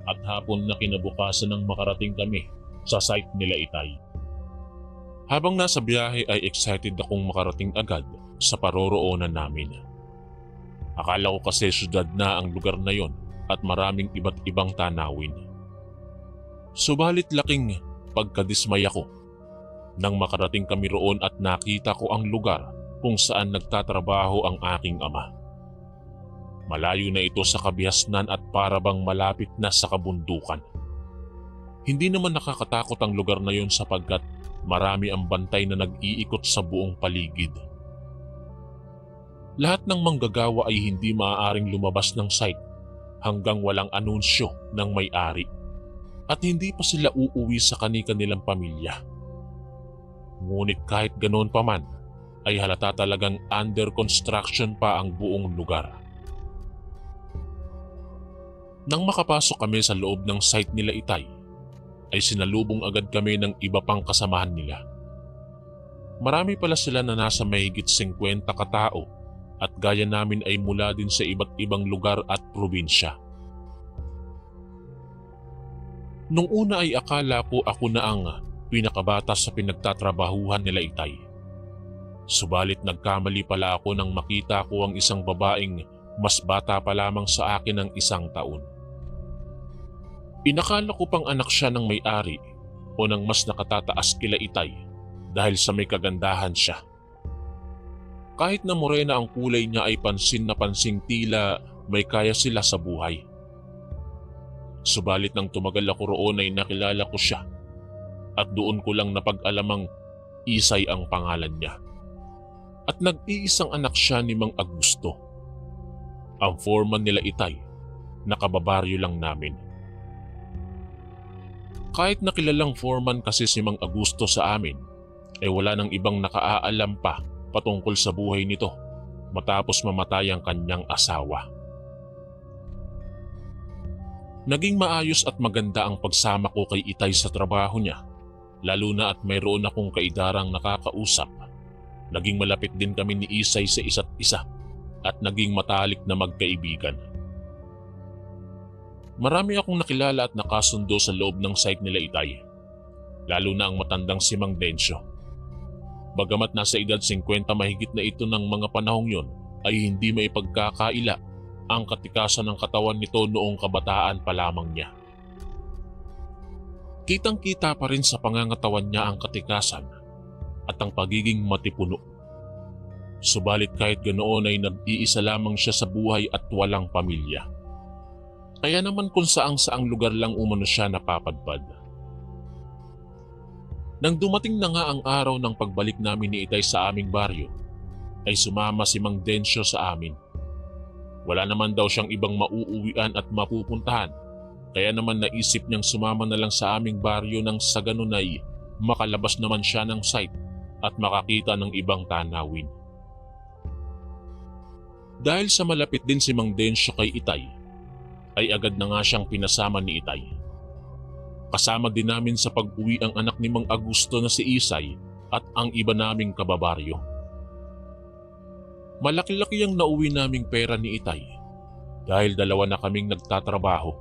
at hapon na kinabukasan nang makarating kami sa site nila Itay. Habang nasa biyahe ay excited akong makarating agad sa paroroonan namin. Akala ko kasi syudad na ang lugar na yon at maraming iba't ibang tanawin. Subalit laking pagkadismay ako nang makarating kami roon at nakita ko ang lugar kung saan nagtatrabaho ang aking ama. Malayo na ito sa kabihasnan at parabang malapit na sa kabundukan. Hindi naman nakakatakot ang lugar na yon sapagkat marami ang bantay na nag-iikot sa buong paligid. Lahat ng manggagawa ay hindi maaaring lumabas ng site hanggang walang anunsyo ng may-ari at hindi pa sila uuwi sa kani-kanilang pamilya. Ngunit kahit ganoon pa man, ay halata talagang under construction pa ang buong lugar. Nang makapasok kami sa loob ng site nila Itay, ay sinalubong agad kami ng iba pang kasamahan nila. Marami pala sila na nasa mahigit 50 katao at gaya namin ay mula din sa iba't ibang lugar at probinsya. Nung una ay akala ko ako na ang pinakabata sa pinagtatrabahuhan nila Itay. Subalit nagkamali pala ako nang makita ko ang isang babaeng mas bata pa lamang sa akin ng 1 taon. Inakala ko pang anak siya ng may-ari o ng mas nakatataas kila Itay dahil sa may kagandahan siya. Kahit na morena ang kulay niya ay pansin na pansing tila may kaya sila sa buhay. Subalit nang tumagal ako roon ay nakilala ko siya at doon ko lang napag-alamang Isay ang pangalan niya. At nag-iisang anak siya ni Mang Augusto, ang foreman nila Itay na kababaryo lang namin. Kahit nakilalang foreman kasi si Mang Augusto sa amin, ay wala nang ibang nakaalam pa patungkol sa buhay nito matapos mamatay ang kanyang asawa. Naging maayos at maganda ang pagsama ko kay Itay sa trabaho niya, lalo na at mayroon akong kaidarang nakakausap. Naging malapit din kami ni Isay sa isa't isa at naging matalik na magkaibigan. Marami akong nakilala at nakasundo sa loob ng site nila Itay, lalo na ang matandang si Mang Densyo. Bagamat nasa edad 50 mahigit na ito ng mga panahong yon, ay hindi may pagkakaila ang katikasan ng katawan nito noong kabataan pa lamang niya. Kitang-kita pa rin sa pangangatawan niya ang katikasan at ang pagiging matipuno. Subalit kahit ganoon ay nag-iisa lamang siya sa buhay at walang pamilya. Kaya naman kung saang-saang lugar lang umano siya napapadpad. Nang dumating na nga ang araw ng pagbalik namin ni Itay sa aming baryo, ay sumama si Mang Densyo sa amin. Wala naman daw siyang ibang mauuwian at mapupuntahan, kaya naman naisip niyang sumama na lang sa aming baryo nang sa ganun ay makalabas naman siya ng site at makakita ng ibang tanawin. Dahil sa malapit din si Mang Densyo kay Itay, ay agad na nga siyang pinasama ni Itay. Kasama din namin sa pag-uwi ang anak ni Mang Augusto na si Isay at ang iba naming kababaryo. Malaki-laki ang nauwi naming pera ni Itay dahil dalawa na kaming nagtatrabaho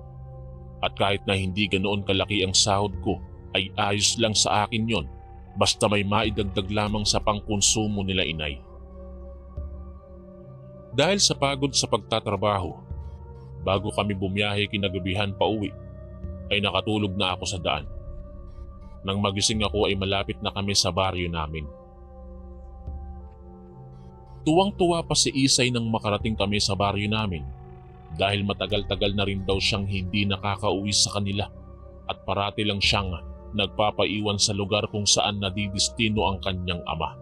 at kahit na hindi ganoon kalaki ang sahod ko ay ayos lang sa akin yon basta may maidagdag lamang sa pangkonsumo nila inay. Dahil sa pagod sa pagtatrabaho, bago kami bumiyahe kinagabihan pa uwi, ay nakatulog na ako sa daan. Nang magising ako ay malapit na kami sa baryo namin. Tuwang-tuwa pa si Isay nang makarating kami sa baryo namin dahil matagal-tagal na rin daw siyang hindi nakakauwi sa kanila at parati lang siyang nagpapaiwan sa lugar kung saan nadidistino ang kanyang ama.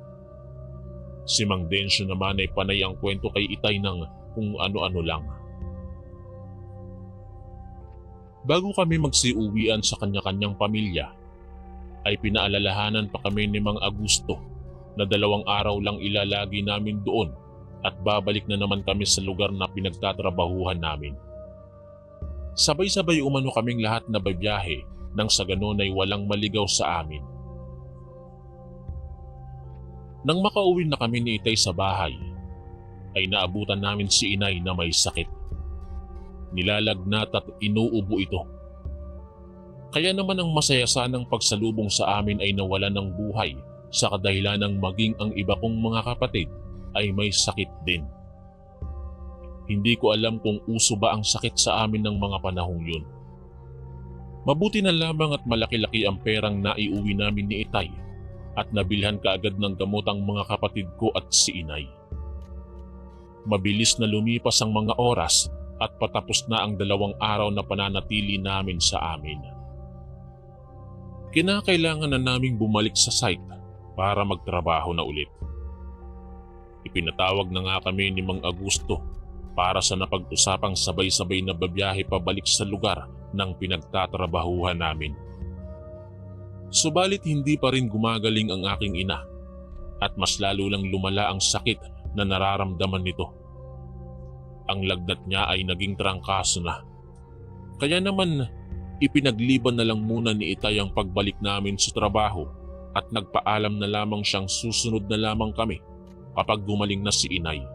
Si Mang Densyo naman ay panay ang kwento kay Itay ng kung ano-ano lang. Bago kami magsiuwian sa kanya-kanyang pamilya, ay pinaalalahanan pa kami ni Mang Augusto na 2 araw lang ilalagi namin doon at babalik na naman kami sa lugar na pinagtatrabahuhan namin. Sabay-sabay umano kaming lahat na babiyahe nang sa ganon ay walang maligaw sa amin. Nang makauwi na kami ni Itay sa bahay, ay naabutan namin si Inay na may sakit. Nilalagnat at inuubo ito. Kaya naman ang masaya sanang pagsalubong sa amin ay nawalan ng buhay sa kadahilan ng maging ang iba kong mga kapatid ay may sakit din. Hindi ko alam kung uso ba ang sakit sa amin ng mga panahong yun. Mabuti na lamang at malaki-laki ang perang naiuwi namin ni Itay at nabilhan kaagad ng gamot ang mga kapatid ko at si Inay. Mabilis na lumipas ang mga oras at patapos na ang 2 araw na pananatili namin sa amin. Kinakailangan na naming bumalik sa site para magtrabaho na ulit. Ipinatawag na nga kami ni Mang Augusto para sa napag-usapang sabay-sabay na babiyahe pabalik sa lugar ng pinagtatrabahuhan namin. Subalit hindi pa rin gumagaling ang aking ina at mas lalo lang lumala ang sakit na nararamdaman nito. Ang lagnat niya ay naging trangkaso na. Kaya naman ipinagliban na lang muna ni Itay ang pagbalik namin sa trabaho at nagpaalam na lamang siyang susunod na lamang kami kapag gumaling na si Inay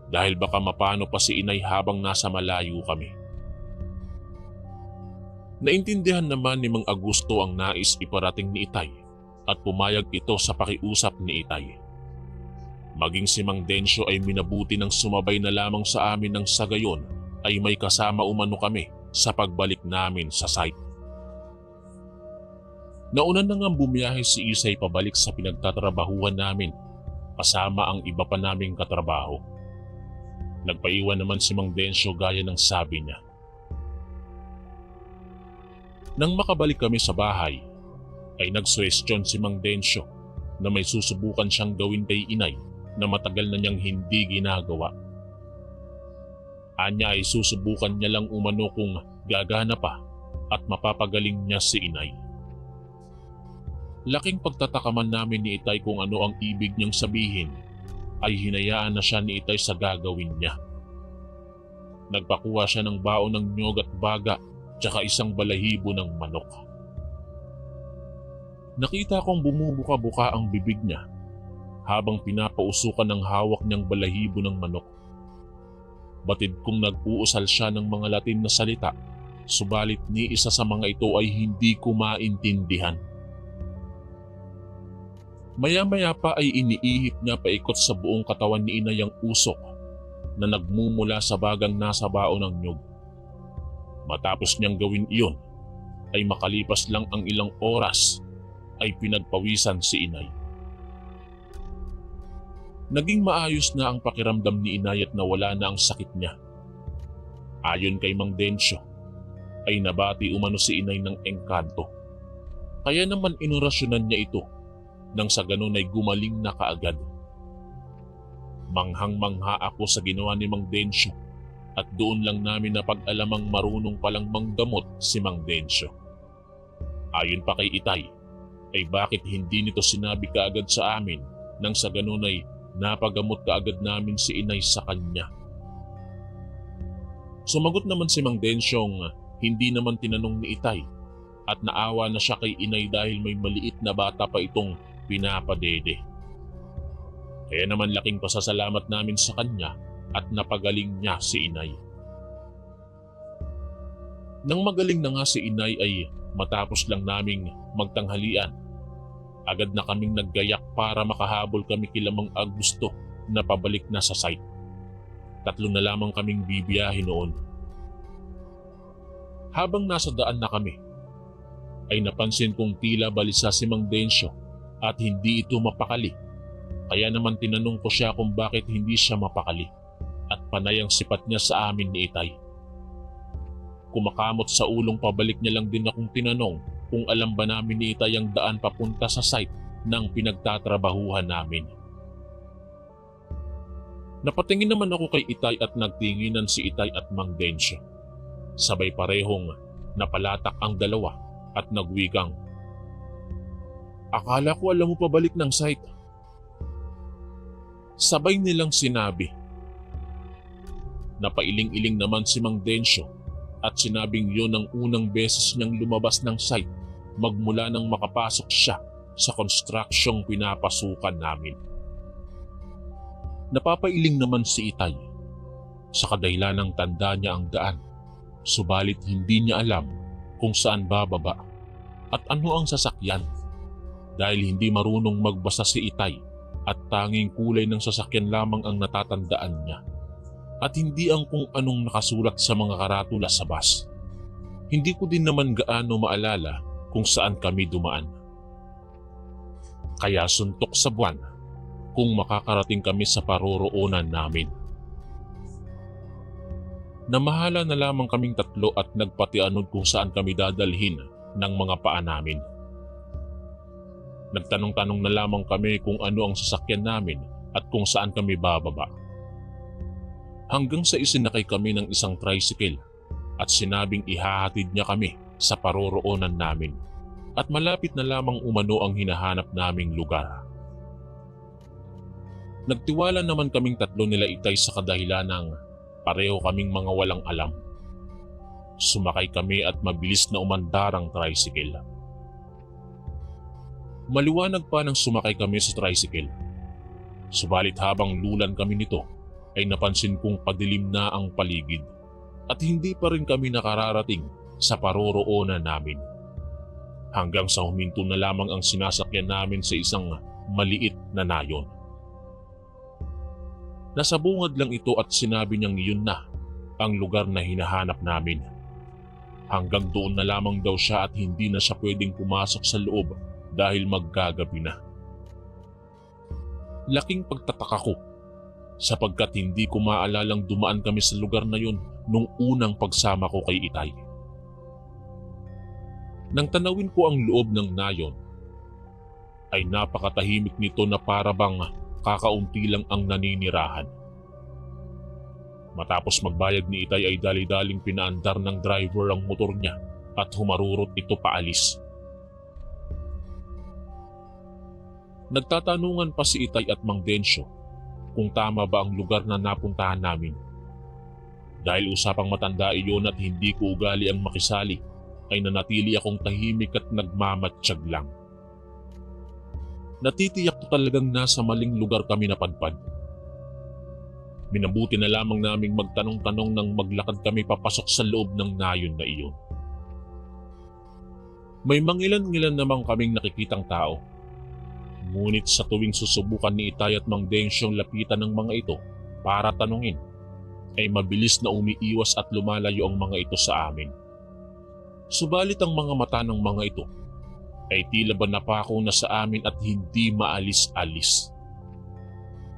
dahil baka mapano pa si Inay habang nasa malayo kami. Naintindihan naman ni Mang Augusto ang nais iparating ni Itay at pumayag ito sa pakiusap ni Itay. Maging si Mang Densyo ay minabuti ng sumabay na lamang sa amin ng sa gayon ay may kasama umano kami sa pagbalik namin sa site. Nauna na nga bumiyahe si Isay pabalik sa pinagtatrabahuhan namin kasama ang iba pa naming katrabaho. Nagpaiwan naman si Mang Densyo gaya ng sabi niya. Nang makabalik kami sa bahay, ay nagsuwestyon si Mang Densyo na may susubukan siyang gawin kay Inay na matagal na niyang hindi ginagawa. Anya ay susubukan niya lang umano kung gagana pa at mapapagaling niya si Inay. Laking pagtatakaman namin ni Itay kung ano ang ibig niyang sabihin ay hinayaan na siya ni Itay sa gagawin niya. Nagpakuha siya ng baon ng nyog at baga tsaka isang balahibo ng manok. Nakita kong bumubuka-buka ang bibig niya habang pinapausukan ng hawak niyang balahibo ng manok. Batid kong nag-uusal siya ng mga Latin na salita, subalit ni isa sa mga ito ay hindi ko maintindihan. Maya-maya pa ay iniihip niya paikot sa buong katawan ni Inay ang usok na nagmumula sa bagang nasa baon ng nyog. Matapos niyang gawin iyon, ay makalipas lang ang ilang oras ay pinagpawisan si Inay. Naging maayos na ang pakiramdam ni Inay at nawala na ang sakit niya. Ayon kay Mang Densyo, ay nabati umano si Inay ng engkanto. Kaya naman inorasyonan niya ito nang sa ganun ay gumaling na kaagad. Manghang-mangha ako sa ginawa ni Mang Densyo at doon lang namin napag-alamang marunong palang manggamot si Mang Densyo. Ayon pa kay Itay, ay bakit hindi nito sinabi kaagad sa amin nang sa ganun ay napagamot kaagad namin si Inay sa kanya. Sumagot naman si Mang Densyong hindi naman tinanong ni Itay at naawa na siya kay Inay dahil may maliit na bata pa itong pinapadede. Kaya naman laking pasasalamat namin sa kanya at napagaling niya si Inay. Nang magaling na nga si Inay ay matapos lang naming magtanghalian, agad na kaming naggayak para makahabol kami kila Mang Augusto na pabalik na sa site. 3 na lamang kaming bibiyahe noon. Habang nasa daan na kami, ay napansin kong tila balisa si Mang Densyo at hindi ito mapakali. Kaya naman tinanong ko siya kung bakit hindi siya mapakali at panay ang sipat niya sa amin ni Itay. Kumakamot sa ulong pabalik niya lang din akong tinanong kung alam ba namin ni Itay ang daan papunta sa site ng pinagtatrabahuhan namin. Napatingin naman ako kay Itay at nagtinginan si Itay at Mang Densyo. Sabay parehong napalatak ang dalawa at nagwigang, "Akala ko alam mo pabalik ng site." Sabay nilang sinabi. Napailing-iling naman si Mang Densyo at sinabing yun ang unang beses niyang lumabas ng site magmula nang makapasok siya sa konstruksyong pinapasukan namin. Napapailing naman si Itay. Sa kadahilanang tanda niya ang daan, subalit hindi niya alam kung saan bababa at ano ang sasakyan. Dahil hindi marunong magbasa si Itay at tanging kulay ng sasakyan lamang ang natatandaan niya. At hindi ang kung anong nakasulat sa mga karatula sa bus. Hindi ko din naman gaano maalala kung saan kami dumaan. Kaya suntok sa buwan kung makakarating kami sa paroroonan namin. Namahala na lamang kaming tatlo at nagpatianod kung saan kami dadalhin ng mga paa namin. Nagtanong-tanong na lamang kami kung ano ang sasakyan namin at kung saan kami bababa. Hanggang sa isinakay kami ng isang tricycle at sinabing ihahatid niya kami sa paroroonan namin at malapit na lamang umano ang hinahanap naming lugar. Nagtiwala naman kaming tatlo nila Itay sa kadahilan ng pareho kaming mga walang alam. Sumakay kami at mabilis na umandar ang tricycle. Maliwanag pa nang sumakay kami sa tricycle. Subalit habang lulan kami nito ay napansin kong padilim na ang paligid at hindi pa rin kami nakararating sa paroroonan namin. Hanggang sa huminto na lamang ang sinasakyan namin sa isang maliit na nayon. Nasa bungad lang ito at sinabi niyang yun na ang lugar na hinahanap namin. Hanggang doon na lamang daw siya at hindi na siya pwedeng pumasok sa loob dahil maggagabi na. Laking pagtataka ko sapagkat hindi ko maalalang dumaan kami sa lugar na yun nung unang pagsama ko kay Itay. Nang tanawin ko ang loob ng nayon, ay napakatahimik nito na para bang kakaunti lang ang naninirahan. Matapos magbayad ni Itay ay dali-daling pinaandar ng driver ang motor niya at humarurot ito paalis. Nagtatanungan pa si Itay at Mang Densyo kung tama ba ang lugar na napuntahan namin. Dahil usapang matanda iyon at hindi ko ugali ang makisali, ay nanatili akong tahimik at nagmamatsyag lang. Natitiyak ko talagang nasa maling lugar kami napadpad. Minabuti na lamang naming magtanong-tanong nang maglakad kami papasok sa loob ng nayon na iyon. May mangilan-ngilan namang kaming nakikitang tao. Ngunit sa tuwing susubukan ni Itay at Mang Densyong lapitan ng mga ito para tanungin, ay mabilis na umiiwas at lumalayo ang mga ito sa amin. Subalit ang mga mata ng mga ito ay tila ba napako na sa amin at hindi maalis-alis.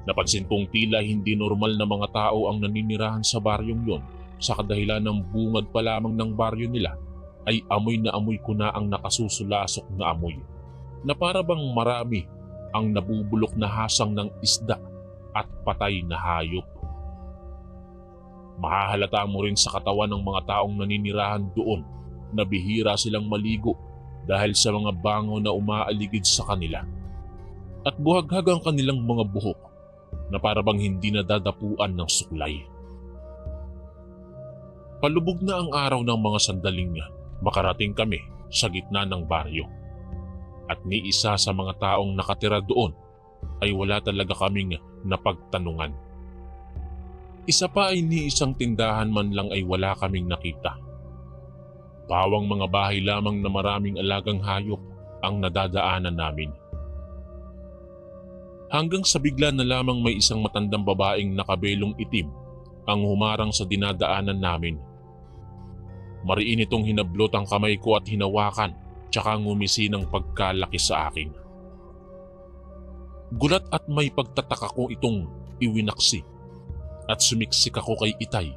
Napansin kong tila hindi normal na mga tao ang naninirahan sa baryong yon sa kadahilan ng bungad pa lamang ng baryo nila ay amoy na amoy ko na ang nakasusulasok na amoy na para bang marami ang nabubulok na hasang ng isda at patay na hayop. Mahahalata mo rin sa katawan ng mga taong naninirahan doon na bihira silang maligo dahil sa mga bango na umaaligid sa kanila. At buhaghag ang kanilang mga buhok na para bang hindi nadadapuan ng suklay. Palubog na ang araw ng mga sandaling makarating kami sa gitna ng baryo. At ni isa sa mga taong nakatira doon ay wala talaga kaming napagtanungan. Isa pa ay ni isang tindahan man lang ay wala kaming nakita. Pawang mga bahay lamang na maraming alagang hayop ang nadadaanan namin. Hanggang sa bigla na lamang may isang matandang babaeng nakabelong itim ang humarang sa dinadaanan namin. Mariin itong hinablot ang kamay ko at hinawakan tsaka ngumisi ng pagkalaki sa akin. Gulat at may pagtataka ko itong iwinaksi at sumiksik ako kay Itay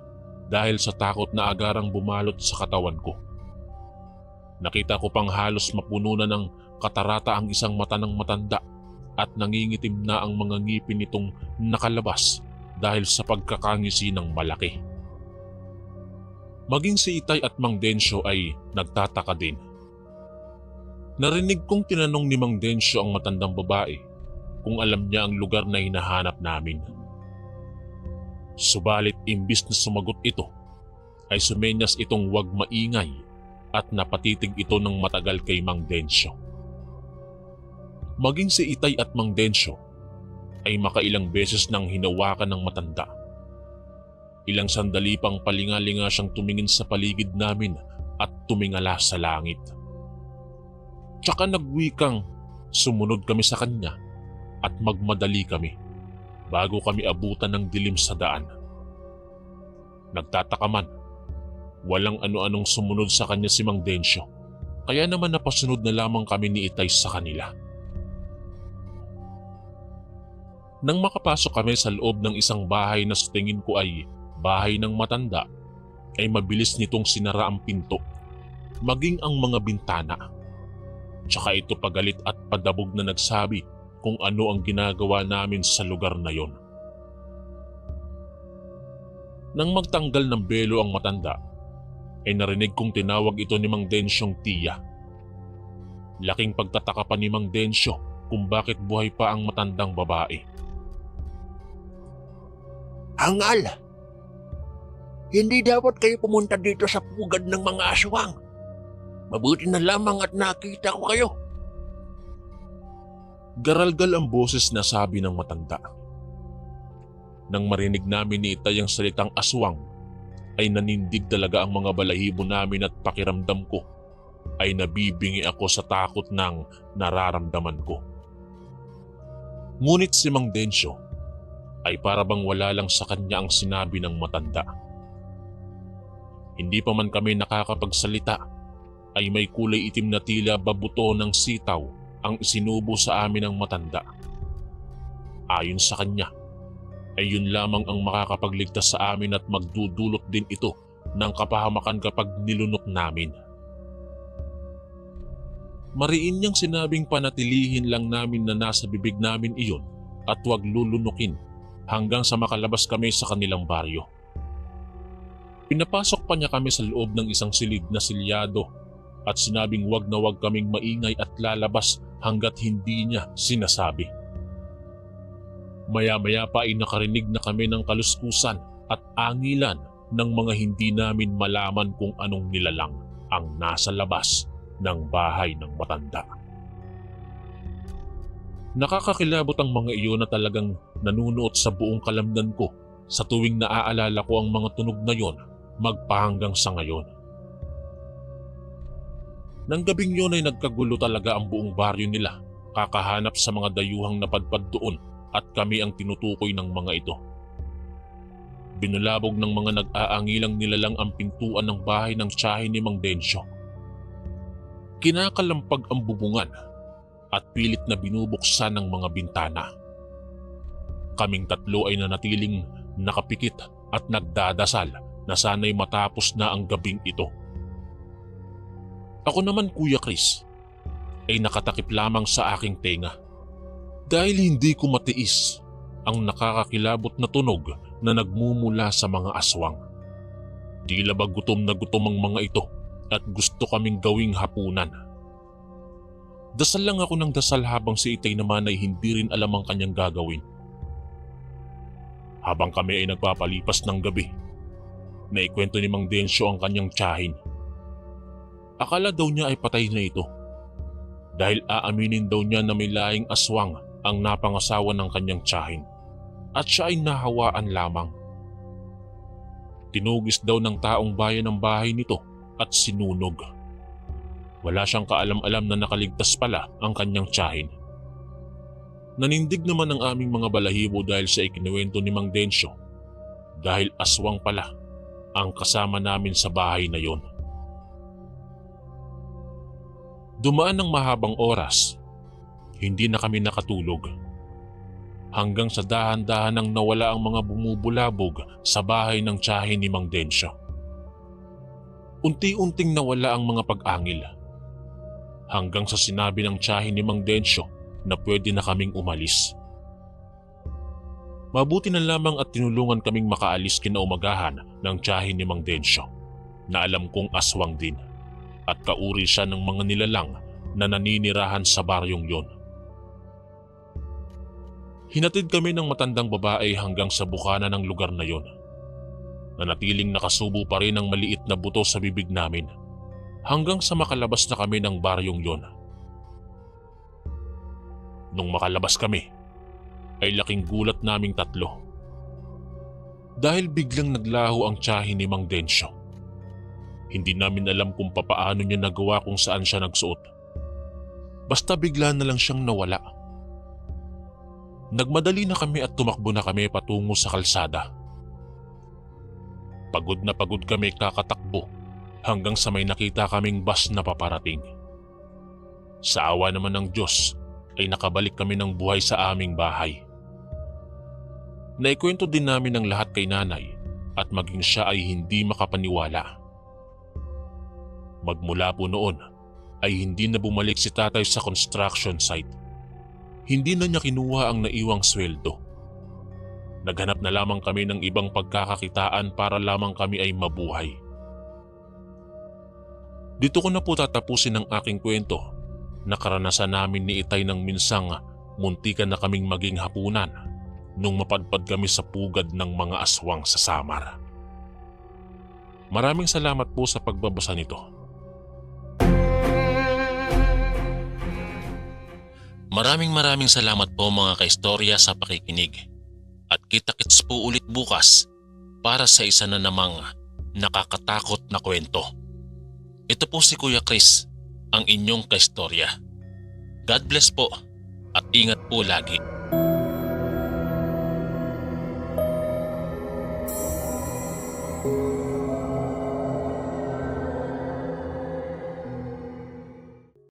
dahil sa takot na agarang bumalot sa katawan ko. Nakita ko pang halos mapuno na ng katarata ang isang mata ng matanda at nangingitim na ang mga ngipin nitong nakalabas dahil sa pagkakangisi ng malaki. Maging si Itay at Mang Densyo ay nagtataka din. Narinig kong tinanong ni Mang Densyo ang matandang babae kung alam niya ang lugar na hinahanap namin. Subalit imbis na sumagot ito, ay sumenyas itong huwag maingay at napatitig ito ng matagal kay Mang Densyo. Maging si Itay at Mang Densyo ay makailang beses nang hinawakan ng matanda. Ilang sandali pang palingalinga siyang tumingin sa paligid namin at tumingala sa langit. Tsaka nagwikang sumunod kami sa kanya at magmadali kami bago kami abutan ng dilim sa daan. Nagtataka man, walang ano-anong sumunod sa kanya si Mang Densyo, kaya naman napasunod na lamang kami ni Itay sa kanila. Nang makapasok kami sa loob ng isang bahay na sa tingin ko ay bahay ng matanda, ay mabilis nitong sinara ang pinto, maging ang mga bintana. Tsaka ito pagalit at padabog na nagsabi kung ano ang ginagawa namin sa lugar na yon. Nang magtanggal ng belo ang matanda, ay narinig kong tinawag ito ni Mang Densyong tiya. Laking pagtataka pa ni Mang Densyo kung bakit buhay pa ang matandang babae. Hangal! Hindi dapat kayo pumunta dito sa pugad ng mga aswang. Mabuti na lamang at nakita ko kayo. Garalgal ang boses na sabi ng matanda. Nang marinig namin ni Itay ang salitang aswang, ay nanindig talaga ang mga balahibo namin at pakiramdam ko ay nabibingi ako sa takot ng nararamdaman ko. Ngunit si Mang Densyo ay para bang wala lang sa kanya ang sinabi ng matanda. Hindi pa man kami nakakapagsalita ay may kulay itim na tila babuto ng sitaw ang isinubo sa amin ng matanda. Ayon sa kanya, ay yun lamang ang makakapagligtas sa amin at magdudulot din ito ng kapahamakan kapag nilunok namin. Mariin niyang sinabing panatilihin lang namin na nasa bibig namin iyon at huwag lulunukin hanggang sa makalabas kami sa kanilang baryo. Pinapasok pa niya kami sa loob ng isang silid na silyado at sinabing wag na wag kaming maingay at lalabas hanggat hindi niya sinasabi. Maya-maya pa ay nakarinig na kami ng kaluskusan at angilan ng mga hindi namin malaman kung anong nilalang ang nasa labas ng bahay ng matanda. Nakakakilabot ang mga iyon na talagang nanunuot sa buong kalamnan ko sa tuwing naaalala ko ang mga tunog na yon magpahanggang sa ngayon. Nang gabing yun ay nagkagulo talaga ang buong baryo nila kakahanap sa mga dayuhang napadpad doon at kami ang tinutukoy ng mga ito. Binulabog ng mga nag-aangilang nilalang ang pintuan ng bahay ng tiyahin ni Mang Densyo. Kinakalampag ang bubungan at pilit na binubuksan ng mga bintana. Kaming tatlo ay nanatiling nakapikit at nagdadasal na sana'y matapos na ang gabing ito. Ako naman, Kuya Chris, ay nakatakip lamang sa aking tenga dahil hindi ko matiis ang nakakakilabot na tunog na nagmumula sa mga aswang. Tila ba gutom na gutom ang mga ito at gusto kaming gawing hapunan. Dasal lang ako ng dasal habang si Itay naman ay hindi rin alam ang kanyang gagawin. Habang kami ay nagpapalipas ng gabi, naikwento ni Mang Densyo ang kanyang tiyahin. Akala daw niya ay patay na ito dahil aaminin daw niya na may laing aswang ang napangasawa ng kanyang tiyahin at siya ay nahawaan lamang. Tinugis daw ng taong bayan ang bahay nito at sinunog. Wala siyang kaalam-alam na nakaligtas pala ang kanyang tiyahin. Nanindig naman ang aming mga balahibo dahil sa ikinuwento ni Mang Densyo dahil aswang pala ang kasama namin sa bahay na yon. Dumaan ng mahabang oras, hindi na kami nakatulog. Hanggang sa dahan-dahan nang nawala ang mga bumubulabog sa bahay ng tiyahin ni Mang Densyo. Unti-unting nawala ang mga pag-angil hanggang sa sinabi ng tiyahin ni Mang Densyo na pwede na kaming umalis. Mabuti na lamang at tinulungan kaming makaalis kinaumagahan ng tiyahin ni Mang Densyo na alam kong aswang din at kauri siya ng mga nilalang na naninirahan sa baryong yon. Hinatid kami ng matandang babae hanggang sa bukana ng lugar na yon. Nanatiling nakasubo pa rin ang maliit na buto sa bibig namin hanggang sa makalabas na kami ng baryong yon. Nung makalabas kami, ay laking gulat naming tatlo. Dahil biglang naglaho ang tiyahin ni Mang Densyo. Hindi namin alam kung papaano niya nagawa kung saan siya nagsuot. Basta bigla na lang siyang nawala. Nagmadali na kami at tumakbo na kami patungo sa kalsada. Pagod na pagod kami kakatakbo hanggang sa may nakita kaming bus na paparating. Sa awa naman ng Diyos ay nakabalik kami ng buhay sa aming bahay. Naikwento din namin ang lahat kay nanay at maging siya ay hindi makapaniwala. Magmula po noon ay hindi na bumalik si tatay sa construction site. Hindi na niya kinuha ang naiwang sweldo. Naghanap na lamang kami ng ibang pagkakakitaan para lamang kami ay mabuhay. Dito ko na po tatapusin ang aking kwento na karanasan namin ni Itay ng minsang muntikan na kaming maging hapunan nung mapadpad kami sa pugad ng mga aswang sa Samar. Maraming salamat po sa pagbabasa nito. Maraming salamat po mga kaistorya sa pakikinig. At kita-kits po ulit bukas para sa isa na namang nakakatakot na kwento. Ito po si Kuya Chris, ang inyong kaistorya. God bless po at ingat po lagi.